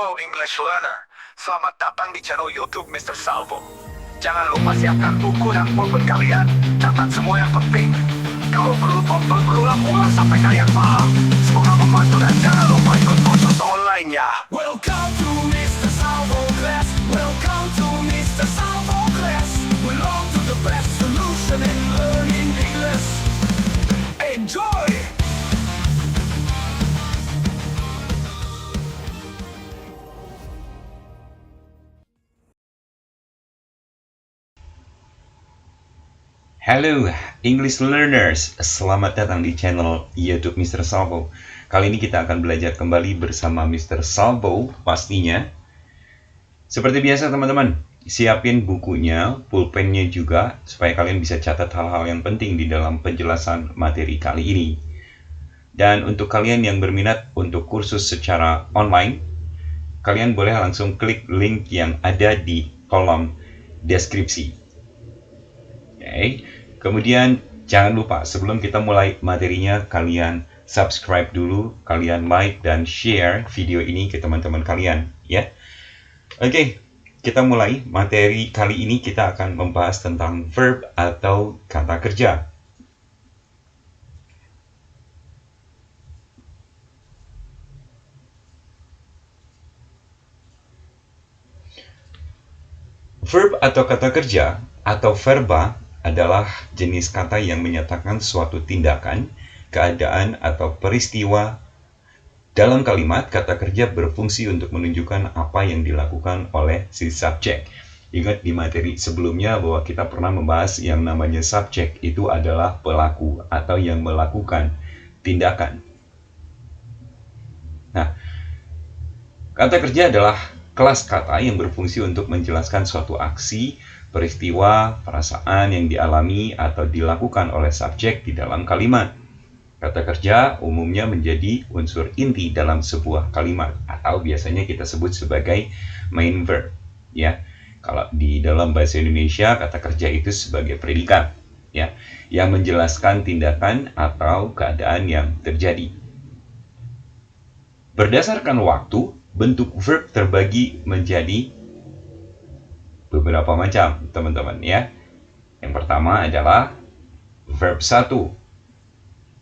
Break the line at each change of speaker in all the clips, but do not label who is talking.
Hello English learner, selamat datang di channel YouTube Mr. Salvo. Jangan lupa siapkan buku dan pulpen kalian, catat semua yang penting. Kalau perlu tonton berulang-ulang sampai kalian paham. Semoga membantu dan jangan lupa ikut kursus online-nya. Welcome to Mr. Salvo Class. Welcome to Mr. Salvo Class. Belong to the best solution in learning English. Enjoy!
Halo English learners, selamat datang di channel YouTube Mr. Salvo. Kali ini kita akan belajar kembali bersama Mr. Salvo pastinya. Seperti biasa teman-teman, siapin bukunya, pulpennya juga, supaya kalian bisa catat hal-hal yang penting di dalam penjelasan materi kali ini. Dan untuk kalian yang berminat untuk kursus secara online, kalian boleh langsung klik link yang ada di kolom deskripsi. Kemudian jangan lupa sebelum kita mulai materinya, kalian subscribe dulu, kalian like dan share video ini ke teman-teman kalian ya. Oke, kita mulai materi kali ini. Kita akan membahas tentang verb atau kata kerja. Verb atau kata kerja atau verba adalah jenis kata yang menyatakan suatu tindakan, keadaan, atau peristiwa. Dalam kalimat, kata kerja berfungsi untuk menunjukkan apa yang dilakukan oleh si subjek. Ingat di materi sebelumnya bahwa kita pernah membahas yang namanya subjek itu adalah pelaku atau yang melakukan tindakan. Nah, kata kerja adalah kelas kata yang berfungsi untuk menjelaskan suatu aksi, peristiwa, perasaan yang dialami atau dilakukan oleh subjek di dalam kalimat. Kata kerja umumnya menjadi unsur inti dalam sebuah kalimat atau biasanya kita sebut sebagai main verb ya. Kalau di dalam bahasa Indonesia kata kerja itu sebagai predikat ya, yang menjelaskan tindakan atau keadaan yang terjadi. Berdasarkan waktu, bentuk verb terbagi menjadi beberapa macam, teman-teman ya. Yang pertama adalah verb 1,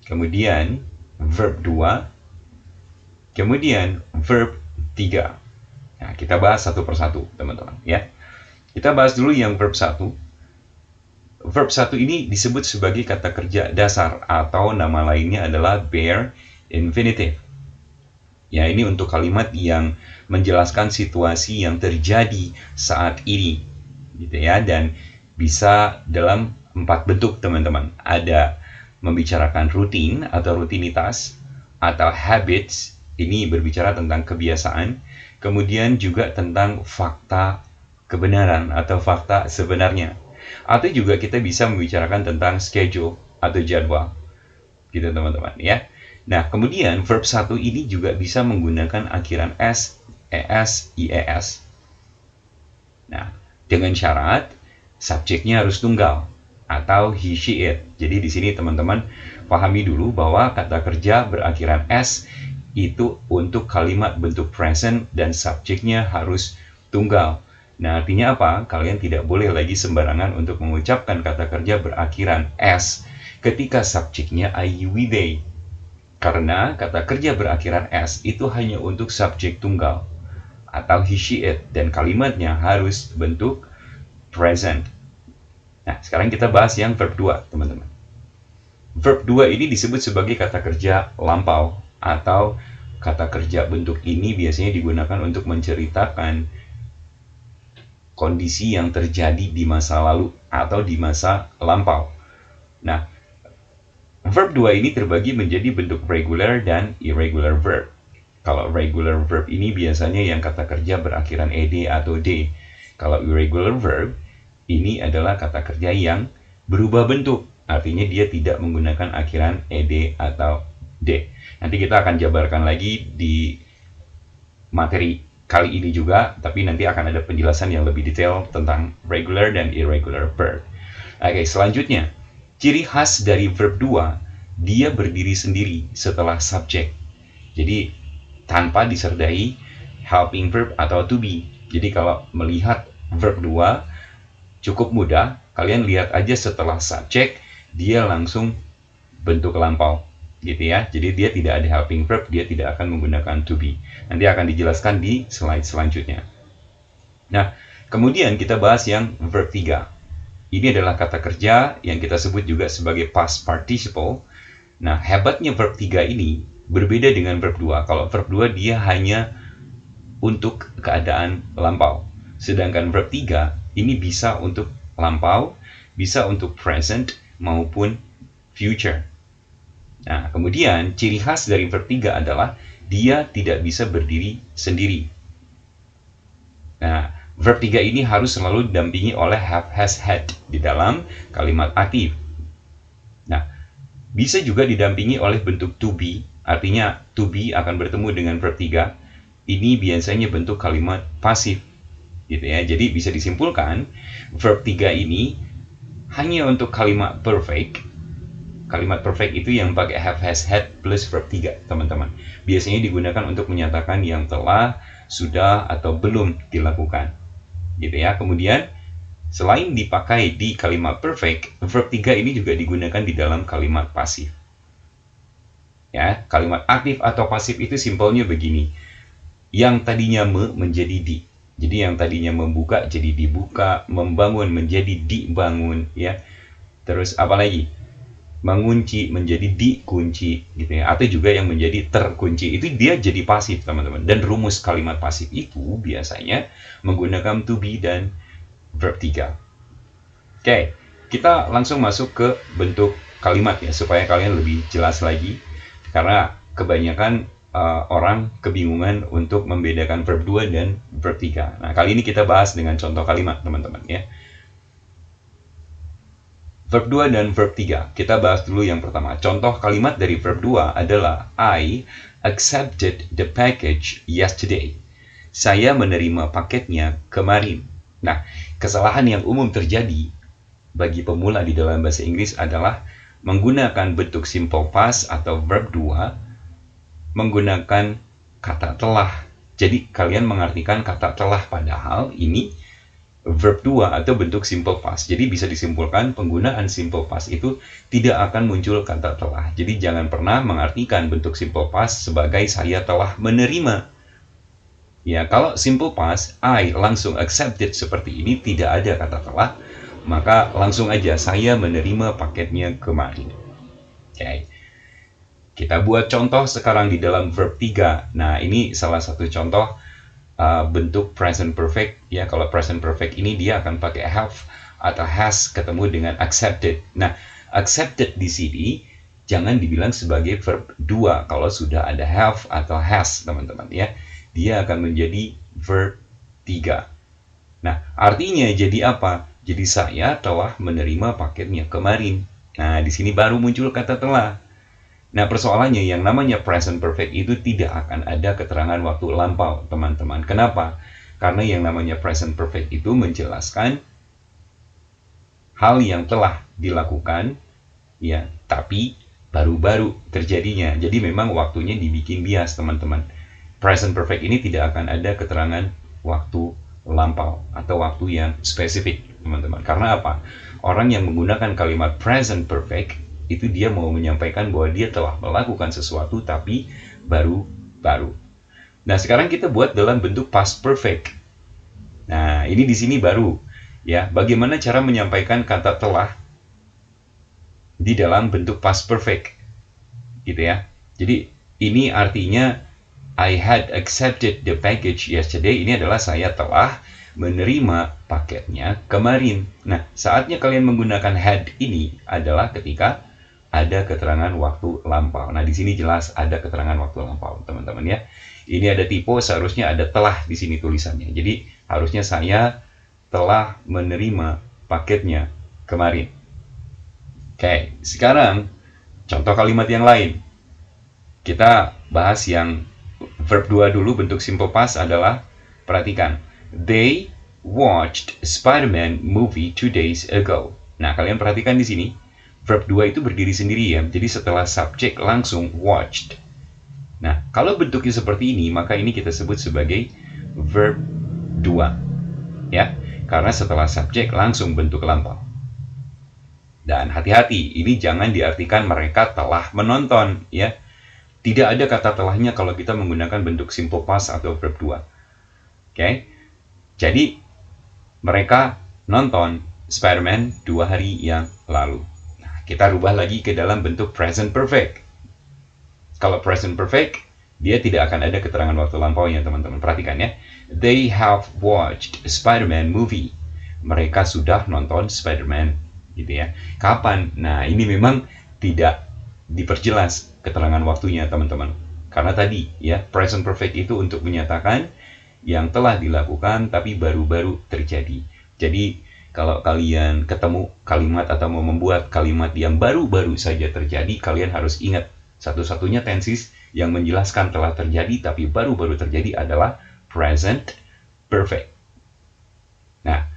kemudian verb 2, kemudian verb 3. Nah, kita bahas satu persatu, teman-teman ya. Kita bahas dulu yang verb 1. Verb 1 ini disebut sebagai kata kerja dasar atau nama lainnya adalah bare infinitive. Ya, ini untuk kalimat yang menjelaskan situasi yang terjadi saat ini, gitu ya, dan bisa dalam 4 bentuk, teman-teman. Ada membicarakan rutin atau rutinitas, atau habits, ini berbicara tentang kebiasaan, kemudian juga tentang fakta kebenaran atau fakta sebenarnya, atau juga kita bisa membicarakan tentang schedule atau jadwal, gitu teman-teman ya. Nah, kemudian verb 1 ini juga bisa menggunakan akhiran s, es, ies. Nah, dengan syarat subjeknya harus tunggal atau he, she, it. Jadi di sini teman-teman pahami dulu bahwa kata kerja berakhiran s itu untuk kalimat bentuk present dan subjeknya harus tunggal. Nah, artinya apa? Kalian tidak boleh lagi sembarangan untuk mengucapkan kata kerja berakhiran s ketika subjeknya I, you, we, they. Karena kata kerja berakhiran s itu hanya untuk subjek tunggal atau he, she, it, dan kalimatnya harus bentuk present. Nah, sekarang kita bahas yang verb 2, teman-teman. Verb 2 ini disebut sebagai kata kerja lampau atau kata kerja bentuk ini biasanya digunakan untuk menceritakan kondisi yang terjadi di masa lalu atau di masa lampau. Nah, verb 2 ini terbagi menjadi bentuk regular dan irregular verb. Kalau regular verb ini biasanya yang kata kerja berakhiran ed atau d. Kalau irregular verb ini adalah kata kerja yang berubah bentuk. Artinya dia tidak menggunakan akhiran ed atau d. Nanti kita akan jabarkan lagi di materi kali ini juga, tapi nanti akan ada penjelasan yang lebih detail tentang regular dan irregular verb. Oke, selanjutnya. Ciri khas dari verb 2, dia berdiri sendiri setelah subjek. Jadi tanpa disertai helping verb atau to be. Jadi kalau melihat verb 2 cukup mudah, kalian lihat aja setelah subject dia langsung bentuk lampau gitu ya. Jadi dia tidak ada helping verb, dia tidak akan menggunakan to be. Nanti akan dijelaskan di slide selanjutnya. Nah, kemudian kita bahas yang verb 3. Ini adalah kata kerja yang kita sebut juga sebagai past participle. Nah, hebatnya verb 3 ini berbeda dengan verb 2. Kalau verb 2 dia hanya untuk keadaan lampau. Sedangkan verb 3 ini bisa untuk lampau, bisa untuk present maupun future. Nah, kemudian ciri khas dari verb 3 adalah dia tidak bisa berdiri sendiri. Nah, verb 3 ini harus selalu didampingi oleh have, has, had di dalam kalimat aktif. Nah, bisa juga didampingi oleh bentuk to be, artinya to be akan bertemu dengan verb 3. Ini biasanya bentuk kalimat pasif. Gitu ya. Jadi bisa disimpulkan verb 3 ini hanya untuk kalimat perfect. Kalimat perfect itu yang pakai have, has, had plus verb 3, teman-teman. Biasanya digunakan untuk menyatakan yang telah, sudah, atau belum dilakukan. Gitu ya. Kemudian selain dipakai di kalimat perfect, verb 3 ini juga digunakan di dalam kalimat pasif. Ya, kalimat aktif atau pasif itu simpelnya begini. Yang tadinya menjadi di. Jadi yang tadinya membuka jadi dibuka, membangun menjadi dibangun, ya. Terus apa lagi? Mengunci menjadi dikunci, gitu ya. Atau juga yang menjadi terkunci, itu dia jadi pasif, teman-teman. Dan rumus kalimat pasif itu biasanya menggunakan to be dan verb 3. Oke, kita langsung masuk ke bentuk kalimat ya, supaya kalian lebih jelas lagi. Karena kebanyakan orang kebingungan untuk membedakan verb 2 dan verb 3. Nah, kali ini kita bahas dengan contoh kalimat, teman-teman ya. Verb 2 dan verb 3. Kita bahas dulu yang pertama. Contoh kalimat dari verb 2 adalah I accepted the package yesterday. Saya menerima paketnya kemarin. Nah, kesalahan yang umum terjadi bagi pemula di dalam bahasa Inggris adalah menggunakan bentuk simple past atau verb 2 menggunakan kata telah. Jadi kalian mengartikan kata telah, padahal ini verb 2 atau bentuk simple past. Jadi bisa disimpulkan penggunaan simple past itu tidak akan muncul kata telah. Jadi jangan pernah mengartikan bentuk simple past sebagai saya telah menerima. Ya, kalau simple past I langsung accepted seperti ini, tidak ada kata telah, maka langsung aja saya menerima paketnya kemarin. Oke. Kita buat contoh sekarang di dalam verb 3. Nah, ini salah satu contoh bentuk present perfect. Ya, kalau present perfect ini dia akan pakai have atau has ketemu dengan accepted. Nah, accepted di sini jangan dibilang sebagai verb 2 kalau sudah ada have atau has, teman-teman ya. Dia akan menjadi verb 3. Nah, artinya jadi apa? Jadi saya telah menerima paketnya kemarin. Nah, di sini baru muncul kata telah. Nah, persoalannya yang namanya present perfect itu tidak akan ada keterangan waktu lampau, teman-teman. Kenapa? Karena yang namanya present perfect itu menjelaskan hal yang telah dilakukan, ya, tapi baru-baru terjadinya. Jadi memang waktunya dibikin bias, teman-teman. Present perfect ini tidak akan ada keterangan waktu lampau atau waktu yang spesifik, teman-teman. Karena apa? Orang yang menggunakan kalimat present perfect itu dia mau menyampaikan bahwa dia telah melakukan sesuatu tapi baru-baru. Nah, sekarang kita buat dalam bentuk past perfect. Nah, ini di sini baru ya. Bagaimana cara menyampaikan kata telah di dalam bentuk past perfect? Gitu ya. Jadi, ini artinya I had accepted the package yesterday. Ini adalah saya telah menerima paketnya kemarin. Nah, saatnya kalian menggunakan had ini adalah ketika ada keterangan waktu lampau. Nah, di sini jelas ada keterangan waktu lampau, teman-teman ya. Ini ada typo, seharusnya ada telah di sini tulisannya. Jadi, harusnya saya telah menerima paketnya kemarin. Oke, sekarang contoh kalimat yang lain. Kita bahas yang verb 2 dulu, bentuk simple past adalah, perhatikan, they watched Spider-Man movie 2 days ago. Nah, kalian perhatikan di sini. Verb 2 itu berdiri sendiri ya, jadi setelah subjek langsung watched. Nah, kalau bentuknya seperti ini, maka ini kita sebut sebagai verb 2. Ya, karena setelah subjek langsung bentuk lampau. Dan hati-hati, ini jangan diartikan mereka telah menonton, ya. Tidak ada kata telahnya kalau kita menggunakan bentuk simple past atau verb 2. Oke. Jadi mereka nonton Spider-Man 2 hari yang lalu. Nah, kita rubah lagi ke dalam bentuk present perfect. Kalau present perfect, dia tidak akan ada keterangan waktu lampaunya, teman-teman. Perhatikan ya. They have watched Spider-Man movie. Mereka sudah nonton Spider-Man, gitu ya. Kapan? Nah, ini memang tidak diperjelas keterangan waktunya, teman-teman. Karena tadi, ya, present perfect itu untuk menyatakan yang telah dilakukan tapi baru-baru terjadi. Jadi, kalau kalian ketemu kalimat atau mau membuat kalimat yang baru-baru saja terjadi, kalian harus ingat satu-satunya tenses yang menjelaskan telah terjadi tapi baru-baru terjadi adalah present perfect. Nah,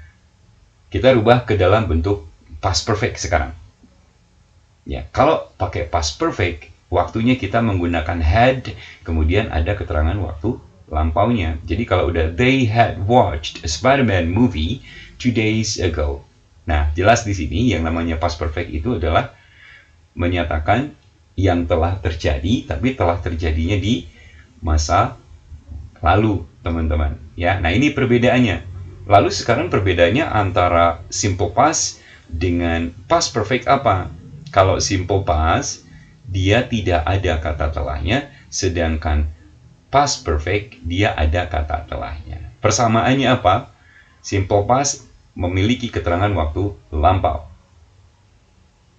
kita rubah ke dalam bentuk past perfect sekarang. Ya, kalau pakai past perfect, waktunya kita menggunakan had, kemudian ada keterangan waktu lampaunya. Jadi kalau udah they had watched a Spider-Man movie 2 days ago. Nah, jelas di sini yang namanya past perfect itu adalah menyatakan yang telah terjadi, tapi telah terjadinya di masa lalu, teman-teman. Ya, nah ini perbedaannya. Lalu sekarang perbedaannya antara simple past dengan past perfect apa? Kalau simple past, dia tidak ada kata telahnya, sedangkan past perfect, dia ada kata telahnya. Persamaannya apa? Simple past memiliki keterangan waktu lampau.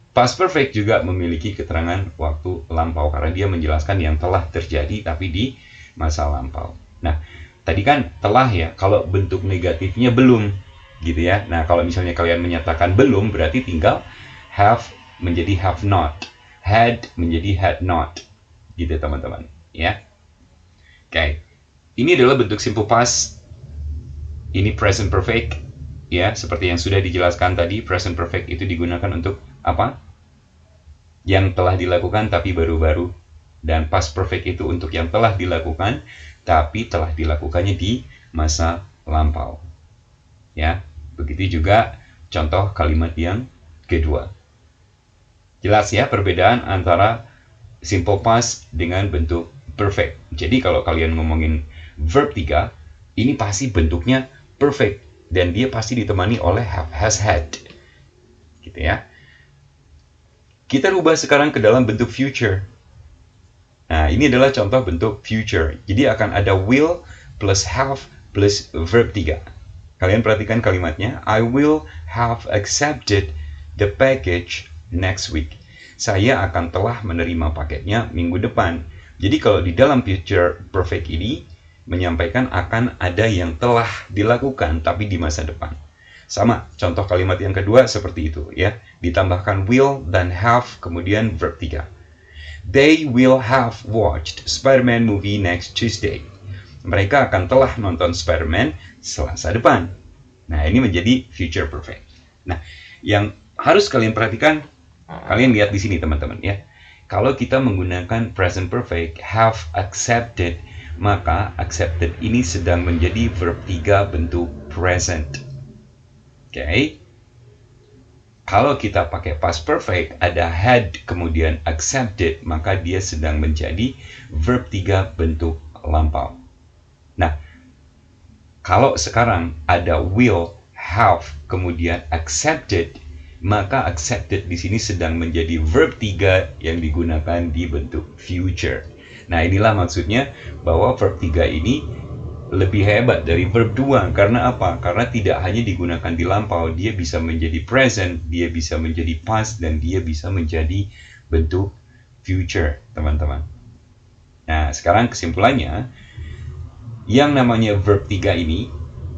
Past perfect juga memiliki keterangan waktu lampau karena dia menjelaskan yang telah terjadi tapi di masa lampau. Nah, tadi kan telah ya, kalau bentuk negatifnya belum gitu ya. Nah, kalau misalnya kalian menyatakan belum berarti tinggal have menjadi have not, had menjadi had not. Gitu teman-teman, ya. Oke. Ini adalah bentuk simple past. Ini present perfect ya, seperti yang sudah dijelaskan tadi, present perfect itu digunakan untuk apa? Yang telah dilakukan tapi baru-baru. Dan past perfect itu untuk yang telah dilakukan tapi telah dilakukannya di masa lampau. Ya, begitu juga contoh kalimat yang kedua. Jelas ya perbedaan antara simple past dengan bentuk perfect. Jadi kalau kalian ngomongin verb 3, ini pasti bentuknya perfect dan dia pasti ditemani oleh have, has, had. Gitu ya. Kita rubah sekarang ke dalam bentuk future. Nah, ini adalah contoh bentuk future. Jadi akan ada will plus have plus verb 3. Kalian perhatikan kalimatnya. I will have accepted the package next week. Saya akan telah menerima paketnya minggu depan. Jadi kalau di dalam future perfect ini menyampaikan akan ada yang telah dilakukan tapi di masa depan. Sama, contoh kalimat yang kedua seperti itu ya. Ditambahkan will dan have kemudian verb 3. They will have watched Spider-Man movie next Tuesday. Mereka akan telah nonton Spider-Man Selasa depan. Nah, ini menjadi future perfect. Nah, yang harus kalian perhatikan, kalian lihat di sini teman-teman ya. Kalau kita menggunakan present perfect, have accepted, maka accepted ini sedang menjadi verb 3 bentuk present. Oke. Kalau kita pakai past perfect, ada had kemudian accepted, maka dia sedang menjadi verb 3 bentuk lampau. Nah, kalau sekarang ada will, have, kemudian accepted, maka accepted di sini sedang menjadi verb 3 yang digunakan di bentuk future. Nah, inilah maksudnya bahwa verb 3 ini lebih hebat dari verb 2. Karena apa? Karena tidak hanya digunakan di lampau, dia bisa menjadi present, dia bisa menjadi past, dan dia bisa menjadi bentuk future, teman-teman. Nah, sekarang kesimpulannya, yang namanya verb 3 ini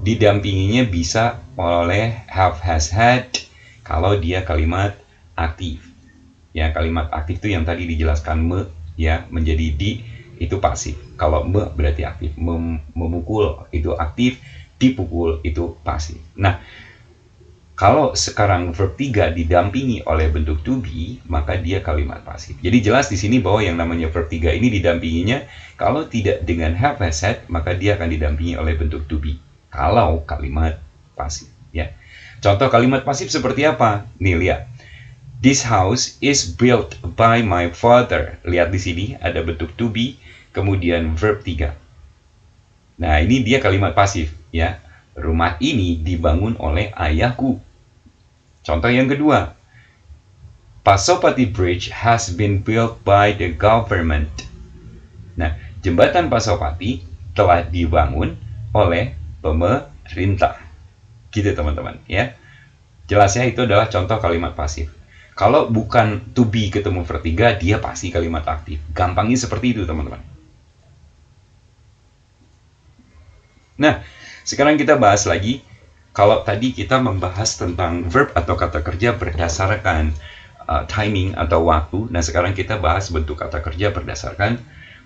didampinginya bisa oleh have, has, had kalau dia kalimat aktif. Ya, kalimat aktif itu yang tadi dijelaskan me, ya, menjadi di itu pasif. Kalau me berarti aktif, memukul itu aktif, dipukul itu pasif. Nah, Kalau sekarang verb 3 didampingi oleh bentuk to be, maka dia kalimat pasif. Jadi jelas di sini bahwa yang namanya verb 3 ini didampinginya, kalau tidak dengan have has had, maka dia akan didampingi oleh bentuk to be. Kalau kalimat pasif, ya. Contoh kalimat pasif seperti apa? Nih, lihat. This house is built by my father. Lihat di sini ada bentuk to be, kemudian verb 3. Nah, ini dia kalimat pasif, ya. Rumah ini dibangun oleh ayahku. Contoh yang kedua. Pasopati Bridge has been built by the government. Nah, jembatan Pasopati telah dibangun oleh pemerintah. Gitu teman-teman, ya. Jelas ya, itu adalah contoh kalimat pasif. Kalau bukan to be ketemu verb 3, dia pasti kalimat aktif. Gampangnya seperti itu, teman-teman. Nah, sekarang kita bahas lagi, kalau tadi kita membahas tentang verb atau kata kerja berdasarkan timing atau waktu. Nah, sekarang kita bahas bentuk kata kerja berdasarkan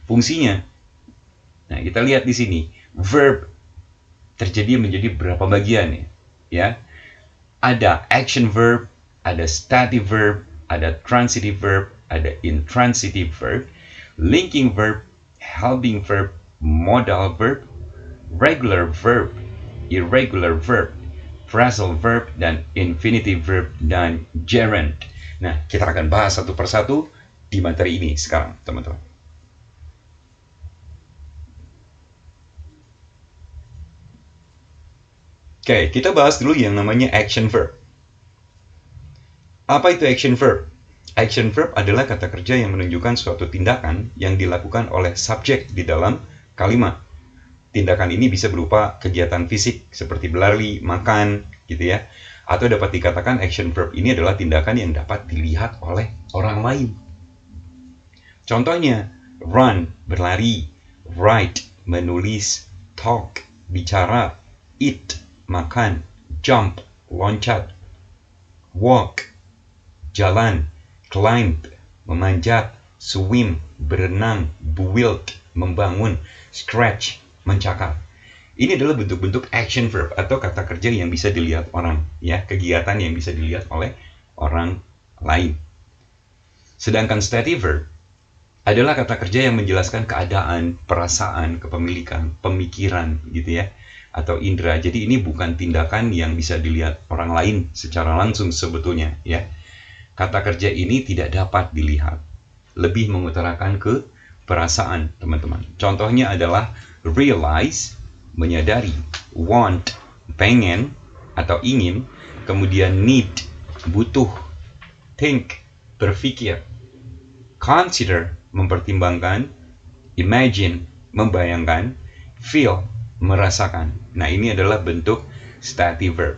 fungsinya. Nah, kita lihat di sini, verb terjadi menjadi berapa bagian ya? Ada action verb, ada stative verb, ada transitive verb, ada intransitive verb, linking verb, helping verb, modal verb, regular verb, irregular verb, phrasal verb, dan infinitive verb, dan gerund. Nah, kita akan bahas satu persatu di materi ini sekarang, teman-teman. Oke, kita bahas dulu yang namanya action verb. Apa itu action verb? Action verb adalah kata kerja yang menunjukkan suatu tindakan yang dilakukan oleh subjek di dalam kalimat. Tindakan ini bisa berupa kegiatan fisik seperti berlari, makan, gitu ya. Atau dapat dikatakan action verb ini adalah tindakan yang dapat dilihat oleh orang lain. Contohnya, run, berlari, write, menulis, talk, bicara, eat, makan, jump, loncat, walk, jalan, climb, memanjat, swim, berenang, build, membangun, scratch, mencakar. Ini adalah bentuk-bentuk action verb atau kata kerja yang bisa dilihat orang, ya, kegiatan yang bisa dilihat oleh orang lain. Sedangkan stative verb adalah kata kerja yang menjelaskan keadaan, perasaan, kepemilikan, pemikiran, gitu ya, atau indera. Jadi ini bukan tindakan yang bisa dilihat orang lain secara langsung sebetulnya, ya. Kata kerja ini tidak dapat dilihat, lebih mengutarakan ke perasaan, teman-teman. Contohnya adalah realize, menyadari, want, pengen atau ingin, kemudian need, butuh, think, berpikir, consider, mempertimbangkan, imagine, membayangkan, feel, merasakan. Nah, ini adalah bentuk stative verb,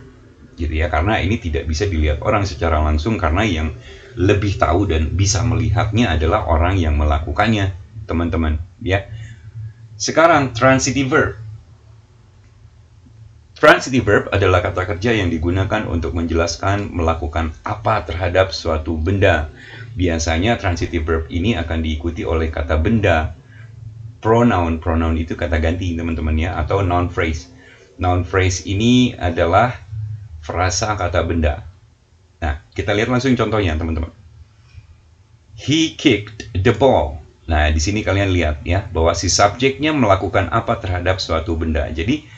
gitu ya, karena ini tidak bisa dilihat orang secara langsung, karena yang lebih tahu dan bisa melihatnya adalah orang yang melakukannya, teman-teman, ya. Sekarang transitive verb. Transitive verb adalah kata kerja yang digunakan untuk menjelaskan melakukan apa terhadap suatu benda. Biasanya transitive verb ini akan diikuti oleh kata benda, pronoun. Pronoun itu kata ganti, teman-teman ya, atau noun phrase. Noun phrase ini adalah frasa kata benda. Nah, kita lihat langsung contohnya, teman-teman. He kicked the ball. Nah, di sini kalian lihat ya, bahwa si subjeknya melakukan apa terhadap suatu benda. Jadi,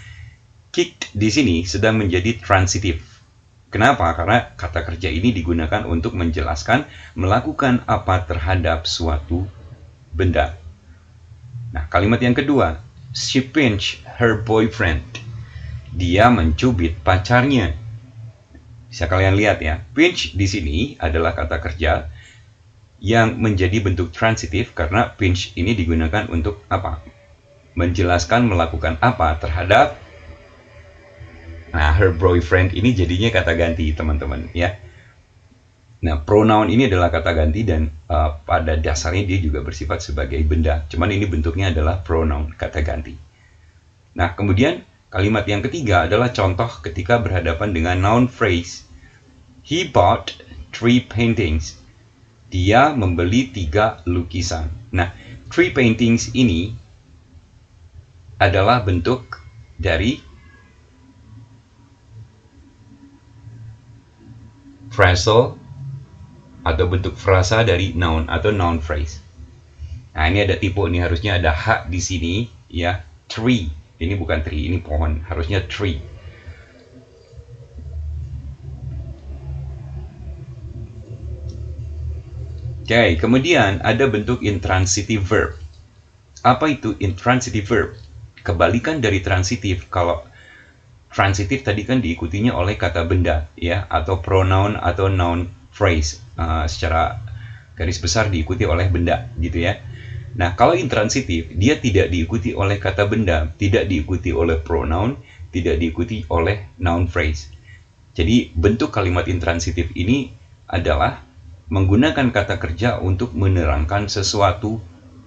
kicked di sini sedang menjadi transitive. Kenapa? Karena kata kerja ini digunakan untuk menjelaskan melakukan apa terhadap suatu benda. Nah, kalimat yang kedua, she pinched her boyfriend. Dia mencubit pacarnya. Bisa kalian lihat ya, pinch di sini adalah kata kerja yang menjadi bentuk transitif karena pinch ini digunakan untuk apa? Menjelaskan melakukan apa terhadap. Nah, her boyfriend ini jadinya kata ganti, teman-teman ya. Nah, pronoun ini adalah kata ganti dan pada dasarnya dia juga bersifat sebagai benda. Cuman ini bentuknya adalah pronoun, kata ganti. Nah, kemudian kalimat yang ketiga adalah contoh ketika berhadapan dengan noun phrase. He bought 3 paintings. Dia membeli 3 lukisan. Nah, 3 paintings ini adalah bentuk dari phrasal atau bentuk frasa dari noun atau noun phrase. Nah, ini ada tipe nih, harusnya ada H di sini ya, tree. Ini bukan tree, ini pohon, harusnya tree. Oke, kemudian ada bentuk intransitive verb. Apa itu intransitive verb? Kebalikan dari transitif. Kalau transitif tadi kan diikutinya oleh kata benda ya, atau pronoun atau noun phrase. Secara garis besar diikuti oleh benda gitu ya. Nah, kalau intransitif dia tidak diikuti oleh kata benda, tidak diikuti oleh pronoun, tidak diikuti oleh noun phrase. Jadi bentuk kalimat intransitif ini adalah menggunakan kata kerja untuk menerangkan sesuatu,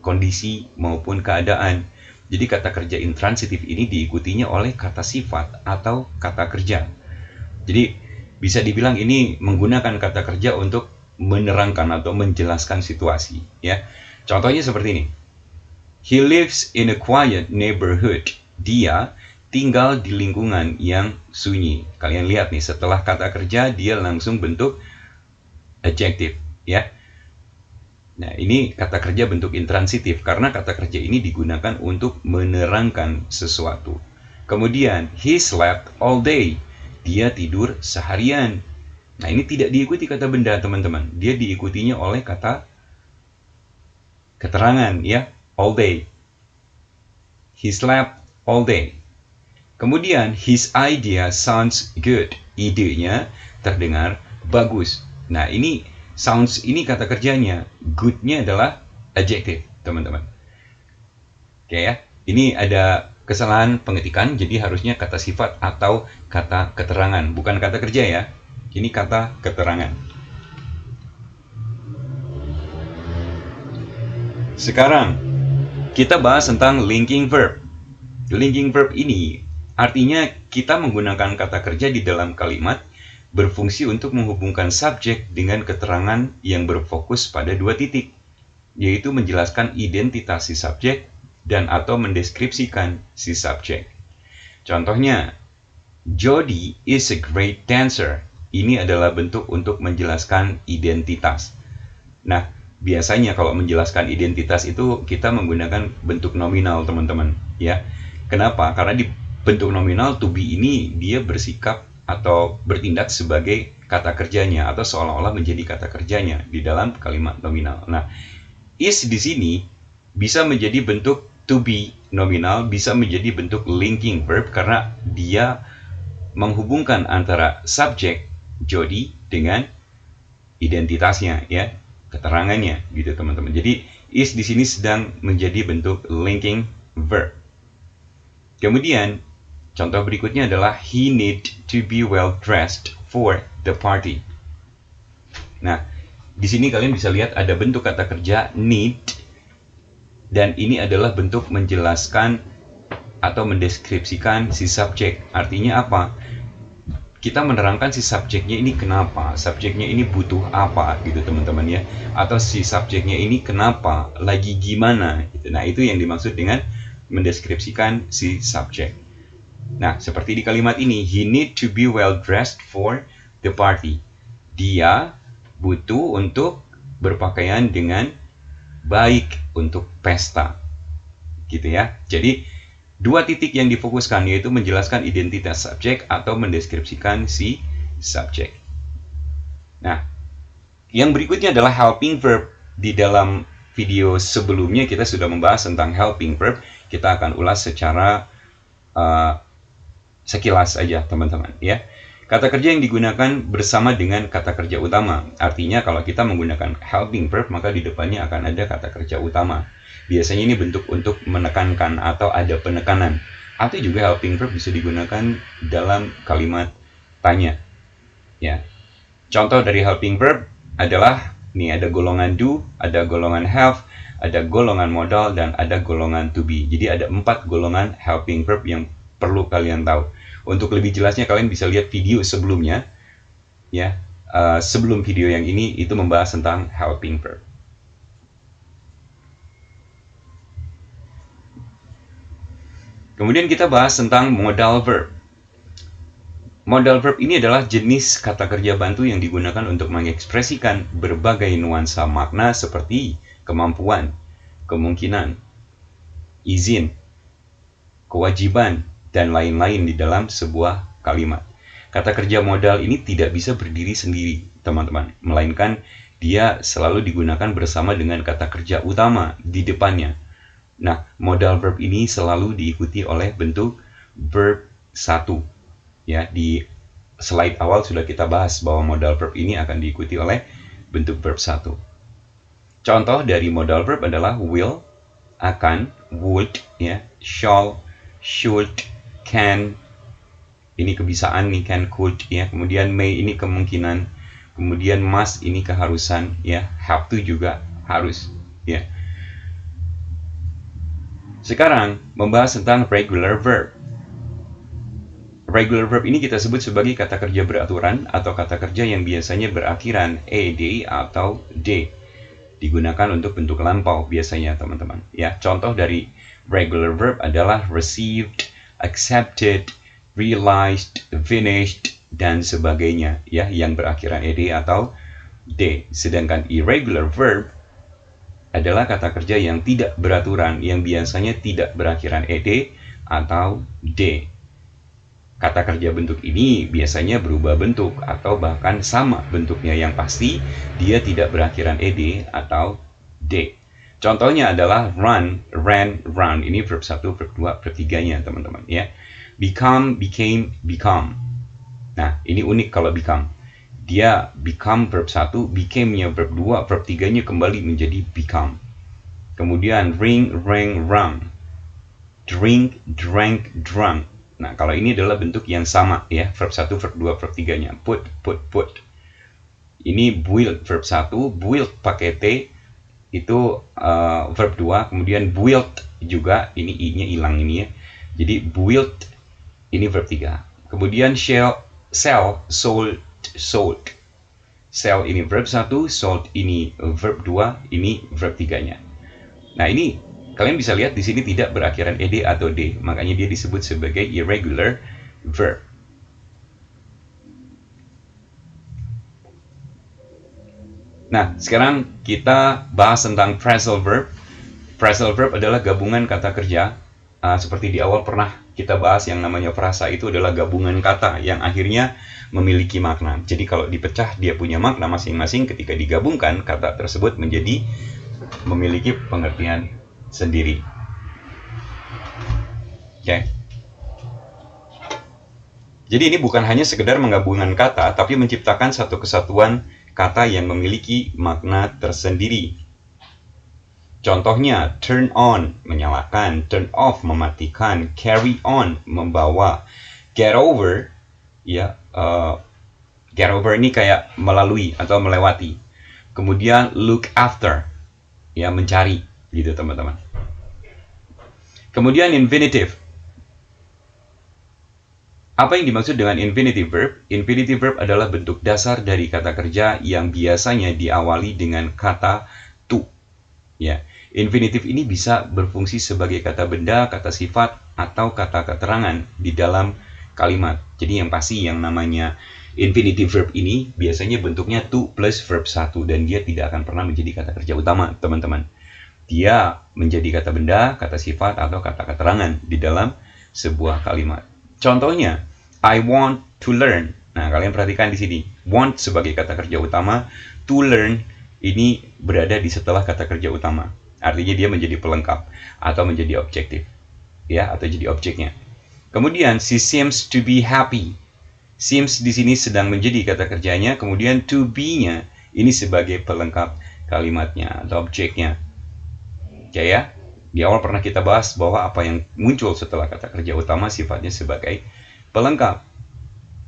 kondisi maupun keadaan. Jadi kata kerja intransitif ini diikutinya oleh kata sifat atau kata kerja. Jadi bisa dibilang ini menggunakan kata kerja untuk menerangkan atau menjelaskan situasi ya. Contohnya seperti ini. He lives in a quiet neighborhood. Dia tinggal di lingkungan yang sunyi. Kalian lihat nih, setelah kata kerja dia langsung bentuk adjektif ya. Nah, ini kata kerja bentuk intransitif karena kata kerja ini digunakan untuk menerangkan sesuatu. Kemudian he slept all day. Dia tidur seharian. Nah, ini tidak diikuti kata benda, teman-teman. Dia diikutinya oleh kata keterangan ya, all day. He slept all day. Kemudian his idea sounds good. Idenya terdengar bagus. Nah, ini sounds ini kata kerjanya, good-nya adalah adjective, teman-teman. Oke ya, ini ada kesalahan pengetikan, jadi harusnya kata sifat atau kata keterangan, bukan kata kerja ya. Ini kata keterangan. Sekarang kita bahas tentang linking verb. Linking verb ini artinya kita menggunakan kata kerja di dalam kalimat berfungsi untuk menghubungkan subjek dengan keterangan yang berfokus pada dua titik, yaitu menjelaskan identitas si subjek dan atau mendeskripsikan si subjek. Contohnya, Jody is a great dancer. Ini adalah bentuk untuk menjelaskan identitas. Nah, biasanya kalau menjelaskan identitas itu kita menggunakan bentuk nominal, teman-teman. Ya, kenapa? Karena di bentuk nominal to be ini dia bersikap atau bertindak sebagai kata kerjanya atau seolah-olah menjadi kata kerjanya di dalam kalimat nominal. Nah, is di sini bisa menjadi bentuk to be nominal, bisa menjadi bentuk linking verb karena dia menghubungkan antara subjek Jody dengan identitasnya ya, keterangannya gitu, teman-teman. Jadi is di sini sedang menjadi bentuk linking verb. Kemudian contoh berikutnya adalah he need to be well dressed for the party. Nah, di sini kalian bisa lihat ada bentuk kata kerja need dan ini adalah bentuk menjelaskan atau mendeskripsikan si subjek. Artinya apa? Kita menerangkan si subjeknya ini kenapa, subjeknya ini butuh apa gitu, teman-teman ya. Atau si subjeknya ini kenapa, lagi gimana gitu. Nah, itu yang dimaksud dengan mendeskripsikan si subjek. Nah, seperti di kalimat ini, he need to be well dressed for the party. Dia butuh untuk berpakaian dengan baik untuk pesta. Gitu ya. Jadi, dua titik yang difokuskan yaitu menjelaskan identitas subjek atau mendeskripsikan si subjek. Nah, yang berikutnya adalah helping verb. Di dalam video sebelumnya kita sudah membahas tentang helping verb. Kita akan ulas secara sekilas aja, teman-teman ya. Kata kerja yang digunakan bersama dengan kata kerja utama. Artinya kalau kita menggunakan helping verb maka di depannya akan ada kata kerja utama. Biasanya ini bentuk untuk menekankan atau ada penekanan. Atau juga helping verb bisa digunakan dalam kalimat tanya. Ya. Contoh dari helping verb adalah nih, ada golongan do, ada golongan have, ada golongan modal, dan ada golongan to be. Jadi ada 4 golongan helping verb yang perlu kalian tahu. Untuk lebih jelasnya kalian bisa lihat video sebelumnya ya. Sebelum video yang ini itu membahas tentang helping verb. Kemudian kita bahas tentang modal verb. Modal verb ini adalah jenis kata kerja bantu yang digunakan untuk mengekspresikan berbagai nuansa makna seperti kemampuan, kemungkinan, izin, kewajiban, dan lain-lain di dalam sebuah kalimat. Kata kerja modal ini tidak bisa berdiri sendiri, teman-teman, melainkan dia selalu digunakan bersama dengan kata kerja utama di depannya. Nah, modal verb ini selalu diikuti oleh bentuk verb 1. Ya, di slide awal sudah kita bahas bahwa modal verb ini akan diikuti oleh bentuk verb 1. Contoh dari modal verb adalah will, akan, would, ya, shall, should, can. Ini kebiasaan nih, can, could, ya. Kemudian may ini kemungkinan. Kemudian must ini keharusan, ya. Have to juga harus, ya. Sekarang membahas tentang regular verb. Regular verb ini kita sebut sebagai kata kerja beraturan atau kata kerja yang biasanya berakhiran ed atau d. Digunakan untuk bentuk lampau biasanya, teman-teman. Ya, contoh dari regular verb adalah received, accepted, realized, finished, dan sebagainya, ya, yang berakhiran ed atau d. Sedangkan irregular verb adalah kata kerja yang tidak beraturan, yang biasanya tidak berakhiran ed atau d. Kata kerja bentuk ini biasanya berubah bentuk atau bahkan sama bentuknya, yang pasti dia tidak berakhiran ed atau d. Contohnya adalah run, ran, run. Ini verb 1, verb 2, verb 3-nya, teman-teman, ya. Become, became, become. Nah, ini unik kalau become. Dia become verb 1, became-nya verb 2, verb 3-nya kembali menjadi become. Kemudian ring, rang, rung. Drink, drank, drunk. Nah, kalau ini adalah bentuk yang sama, ya, verb 1, verb 2, verb 3-nya. Put, put, put. Ini build, verb 1, build pakai T, itu verb 2, kemudian build juga, ini I-nya hilang ini, ya. Jadi build, ini verb 3. Kemudian sell, sold, sold. Sell ini verb 1, sold ini verb 2, ini verb 3-nya. Nah, ini kalian bisa lihat di sini tidak berakhiran ed atau d, makanya dia disebut sebagai irregular verb. Nah, sekarang kita bahas tentang phrasal verb. Phrasal verb adalah gabungan kata kerja. Seperti di awal pernah kita bahas, yang namanya frasa itu adalah gabungan kata yang akhirnya memiliki makna. Jadi kalau dipecah dia punya makna masing-masing, ketika digabungkan kata tersebut menjadi memiliki pengertian sendiri. Oke. Jadi ini bukan hanya sekedar menggabungkan kata, tapi menciptakan satu kesatuan kata yang memiliki makna tersendiri. Contohnya, turn on, menyalakan, turn off, mematikan, carry on, membawa, get over, ya, get over ini kayak melalui atau melewati. Kemudian look after, ya, mencari, gitu teman-teman. Kemudian infinitive. Apa yang dimaksud dengan infinitive verb? Infinitive verb adalah bentuk dasar dari kata kerja yang biasanya diawali dengan kata to. Ya, infinitive ini bisa berfungsi sebagai kata benda, kata sifat, atau kata keterangan di dalam kalimat. Jadi yang pasti yang namanya infinitive verb ini biasanya bentuknya to plus verb 1, dan dia tidak akan pernah menjadi kata kerja utama, teman-teman. Dia menjadi kata benda, kata sifat, atau kata keterangan di dalam sebuah kalimat. Contohnya, I want to learn. Nah, kalian perhatikan di sini. Want sebagai kata kerja utama, to learn ini berada di setelah kata kerja utama. Artinya dia menjadi pelengkap atau menjadi objektif, ya, atau jadi objeknya. Kemudian, she seems to be happy. Seems di sini sedang menjadi kata kerjanya, kemudian to be-nya ini sebagai pelengkap kalimatnya atau objeknya. Oke, ya. Di awal pernah kita bahas bahwa apa yang muncul setelah kata kerja utama sifatnya sebagai pelengkap.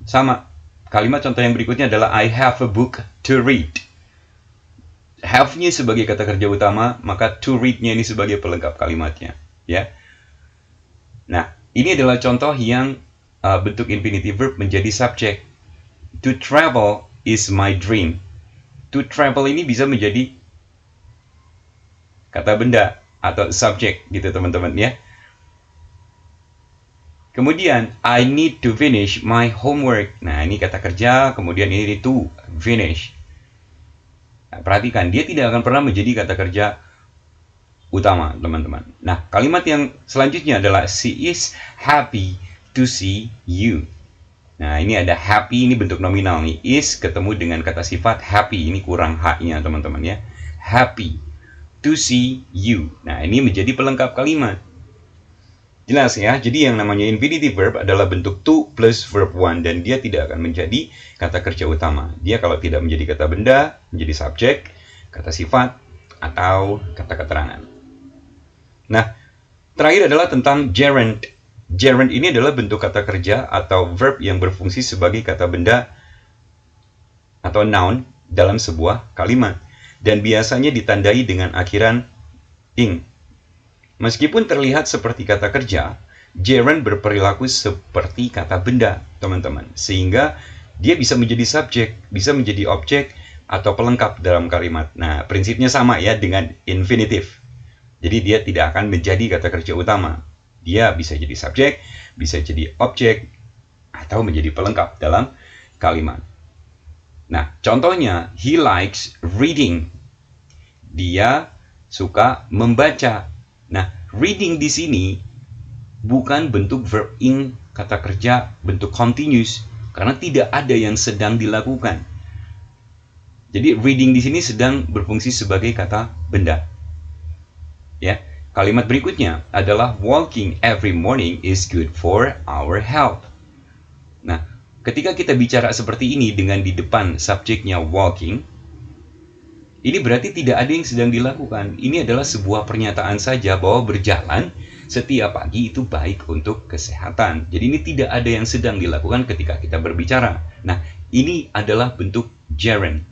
Sama, kalimat contoh yang berikutnya adalah I have a book to read. Have-nya sebagai kata kerja utama, maka to read-nya ini sebagai pelengkap kalimatnya, ya. Nah, ini adalah contoh yang bentuk infinitive verb menjadi subjek. To travel is my dream. To travel ini bisa menjadi kata benda atau subjek, gitu teman-teman, ya. Kemudian, I need to finish my homework. Nah, ini kata kerja, kemudian ini to, finish. Nah, perhatikan, dia tidak akan pernah menjadi kata kerja utama, teman-teman. Nah, kalimat yang selanjutnya adalah she is happy to see you. Nah, ini ada happy, ini bentuk nominal nih. Is ketemu dengan kata sifat happy, ini kurang H-nya, teman-teman ya. Happy to see you. Nah, ini menjadi pelengkap kalimat. Jelas ya, jadi yang namanya infinitive verb adalah bentuk to plus verb one, dan dia tidak akan menjadi kata kerja utama. Dia kalau tidak menjadi kata benda, menjadi subjek, kata sifat, atau kata keterangan. Nah, terakhir adalah tentang gerund. Gerund ini adalah bentuk kata kerja atau verb yang berfungsi sebagai kata benda atau noun dalam sebuah kalimat, dan biasanya ditandai dengan akhiran ing. Meskipun terlihat seperti kata kerja, gerund berperilaku seperti kata benda, teman-teman. Sehingga dia bisa menjadi subjek, bisa menjadi objek, atau pelengkap dalam kalimat. Nah, prinsipnya sama ya dengan infinitive. Jadi dia tidak akan menjadi kata kerja utama. Dia bisa jadi subjek, bisa jadi objek, atau menjadi pelengkap dalam kalimat. Nah, contohnya, he likes reading. Dia suka membaca. Nah, reading di sini bukan bentuk verb ing kata kerja bentuk continuous, karena tidak ada yang sedang dilakukan. Jadi reading di sini sedang berfungsi sebagai kata benda. Ya, kalimat berikutnya adalah walking every morning is good for our health. Nah, ketika kita bicara seperti ini dengan di depan subjeknya walking, ini berarti tidak ada yang sedang dilakukan. Ini adalah sebuah pernyataan saja bahwa berjalan setiap pagi itu baik untuk kesehatan. Jadi ini tidak ada yang sedang dilakukan ketika kita berbicara. Nah, ini adalah bentuk gerund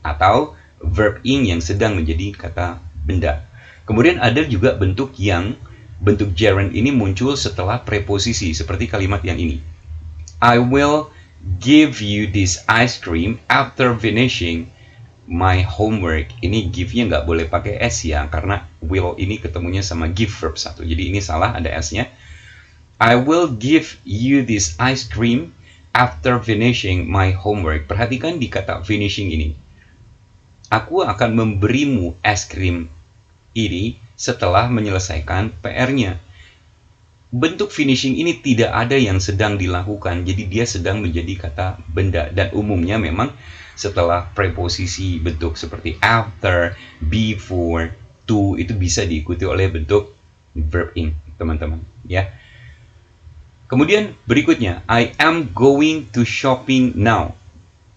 atau verb ing yang sedang menjadi kata benda. Kemudian ada juga bentuk gerund ini muncul setelah preposisi seperti kalimat yang ini. I will give you this ice cream after finishing my homework. Ini give-nya nggak boleh pakai S ya, karena will ini ketemunya sama give verb 1. Jadi ini salah, ada S-nya. I will give you this ice cream after finishing my homework. Perhatikan di kata finishing ini. Aku akan memberimu es krim ini setelah menyelesaikan PR-nya. Bentuk finishing ini tidak ada yang sedang dilakukan, jadi dia sedang menjadi kata benda, dan umumnya memang setelah preposisi bentuk seperti after, before, to itu bisa diikuti oleh bentuk verb ing, teman-teman, ya. Kemudian berikutnya, I am going to shopping now.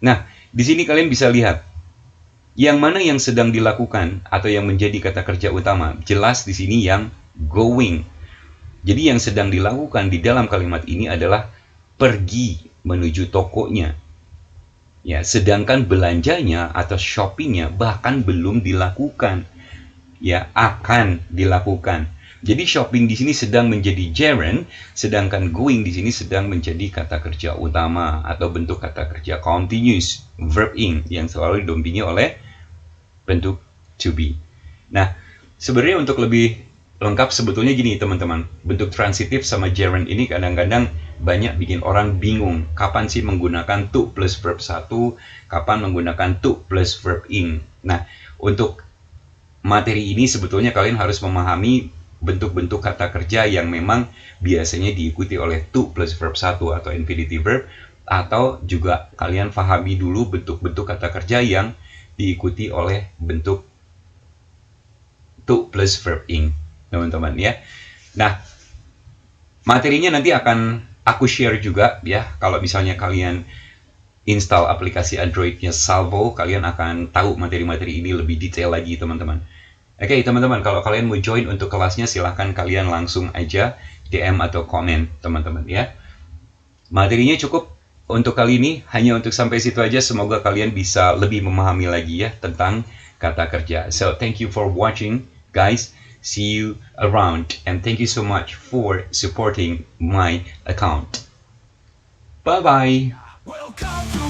Nah, di sini kalian bisa lihat yang mana yang sedang dilakukan atau yang menjadi kata kerja utama. Jelas di sini yang going. Jadi yang sedang dilakukan di dalam kalimat ini adalah pergi menuju tokonya. Ya, sedangkan belanjanya atau shoppingnya bahkan belum dilakukan. Ya, akan dilakukan. Jadi shopping di sini sedang menjadi gerund, sedangkan going di sini sedang menjadi kata kerja utama atau bentuk kata kerja continuous, verb ing yang selalu didampingi oleh bentuk to be. Nah, sebenarnya untuk lebih lengkap sebetulnya gini teman-teman, bentuk transitif sama gerund ini kadang-kadang banyak bikin orang bingung kapan sih menggunakan to plus verb 1, kapan menggunakan to plus verb ing. Nah, untuk materi ini sebetulnya kalian harus memahami bentuk-bentuk kata kerja yang memang biasanya diikuti oleh to plus verb 1 atau infinitive verb, atau juga kalian pahami dulu bentuk-bentuk kata kerja yang diikuti oleh bentuk to plus verb ing, teman-teman ya. Nah, materinya nanti akan aku share juga ya. Kalau misalnya kalian install aplikasi Android-nya Salvo, kalian akan tahu materi-materi ini lebih detail lagi, teman-teman. Oke, teman-teman, kalau kalian mau join untuk kelasnya, silahkan kalian langsung aja DM atau komen, teman-teman ya. Materinya cukup untuk kali ini, hanya untuk sampai situ aja. Semoga kalian bisa lebih memahami lagi ya tentang kata kerja. So, thank you for watching, guys. See you around, and thank you so much for supporting my account. Bye-bye.
Welcome to